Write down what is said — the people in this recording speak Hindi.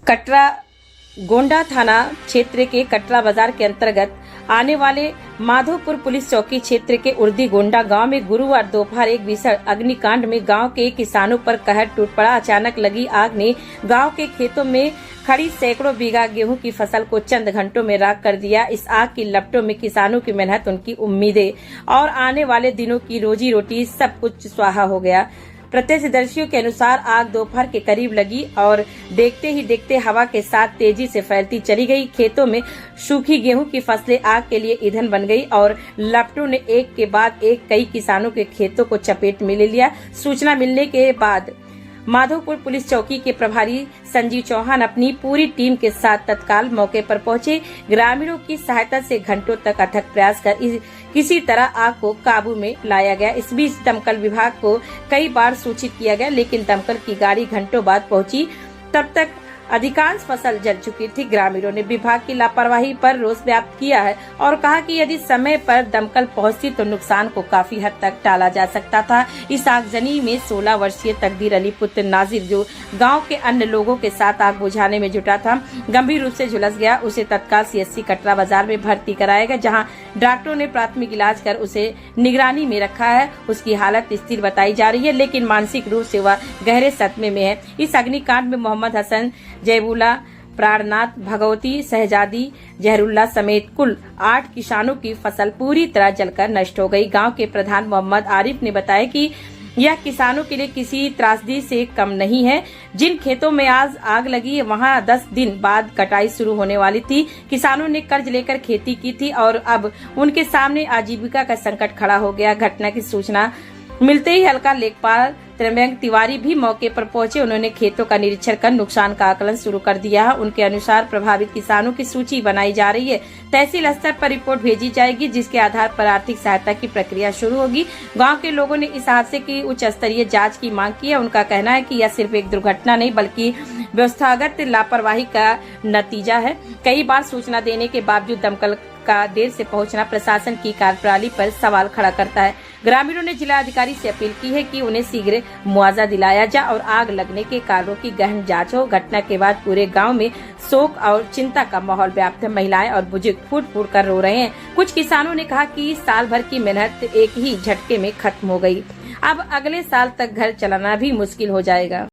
कटरा गोंडा थाना क्षेत्र के कटरा बाजार के अंतर्गत आने वाले माधोपुर पुलिस चौकी क्षेत्र के उर्दी गोंडा गांव में गुरुवार दोपहर एक भीषण अग्निकांड में गांव के किसानों पर कहर टूट पड़ा। अचानक लगी आग ने गांव के खेतों में खड़ी सैकड़ों बीघा गेहूं की फसल को चंद घंटों में राख कर दिया। इस आग की लपटों में किसानों की मेहनत, उनकी उम्मीदें और आने वाले दिनों की रोजी रोटी सब कुछ स्वाहा हो गया। प्रत्यक्षदर्शियों के अनुसार आग दोपहर के करीब लगी और देखते ही देखते हवा के साथ तेजी से फैलती चली गई। खेतों में सूखी गेहूं की फसलें आग के लिए ईंधन बन गई और लपटों ने एक के बाद एक कई किसानों के खेतों को चपेट में ले लिया। सूचना मिलने के बाद माधोपुर पुलिस चौकी के प्रभारी संजीव चौहान अपनी पूरी टीम के साथ तत्काल मौके पर पहुंचे। ग्रामीणों की सहायता से घंटों तक अथक प्रयास कर किसी तरह आग को काबू में लाया गया। इस बीच दमकल विभाग को कई बार सूचित किया गया, लेकिन दमकल की गाड़ी घंटों बाद पहुंची। तब तक अधिकांश फसल जल चुकी थी। ग्रामीणों ने विभाग की लापरवाही पर रोष व्यक्त किया है और कहा कि यदि समय पर दमकल पहुंचती तो नुकसान को काफी हद तक टाला जा सकता था। इस आगजनी में 16 वर्षीय तकदीर अली पुत्र नाजिर, जो गांव के अन्य लोगों के साथ आग बुझाने में जुटा था, गंभीर रूप से झुलस गया। उसे तत्काल CHC कटरा बाजार में भर्ती कराया गया, जहाँ डॉक्टरों ने प्राथमिक इलाज कर उसे निगरानी में रखा है। उसकी हालत स्थिर बताई जा रही है, लेकिन मानसिक रूप से वह गहरे सदमे में है। इस अग्निकांड में मोहम्मद हसन, जयबुला, प्राणनाथ, भगवती, शहजादी, जहरुल्ला समेत कुल 8 किसानों की फसल पूरी तरह जलकर नष्ट हो गई। गांव के प्रधान मोहम्मद आरिफ ने बताया कि यह किसानों के लिए किसी त्रासदी से कम नहीं है। जिन खेतों में आज आग लगी वहां 10 दिन बाद कटाई शुरू होने वाली थी। किसानों ने कर्ज लेकर खेती की थी और अब उनके सामने आजीविका का संकट खड़ा हो गया। घटना की सूचना मिलते ही हल्का लेखपाल त्रिमंग तिवारी भी मौके पर पहुंचे। उन्होंने खेतों का निरीक्षण कर नुकसान का आकलन शुरू कर दिया है। उनके अनुसार प्रभावित किसानों की सूची बनाई जा रही है। तहसील स्तर पर रिपोर्ट भेजी जाएगी, जिसके आधार पर आर्थिक सहायता की प्रक्रिया शुरू होगी। गांव के लोगों ने इस हादसे की उच्च स्तरीय जांच की मांग की है। उनका कहना है कि यह सिर्फ एक दुर्घटना नहीं बल्कि व्यवस्थागत लापरवाही का नतीजा है। कई बार सूचना देने के बावजूद दमकल का देर से पहुंचना प्रशासन की कार्यप्रणाली पर सवाल खड़ा करता है। ग्रामीणों ने जिला अधिकारी से अपील की है कि उन्हें शीघ्र मुआवजा दिलाया जाए और आग लगने के कारणों की गहन जांच हो। घटना के बाद पूरे गांव में शोक और चिंता का माहौल व्याप्त है। महिलाएं और बुजुर्ग फूट फूट कर रो रहे हैं। कुछ किसानों ने कहा कि साल भर की मेहनत एक ही झटके में खत्म हो गई। अब अगले साल तक घर चलाना भी मुश्किल हो जाएगा।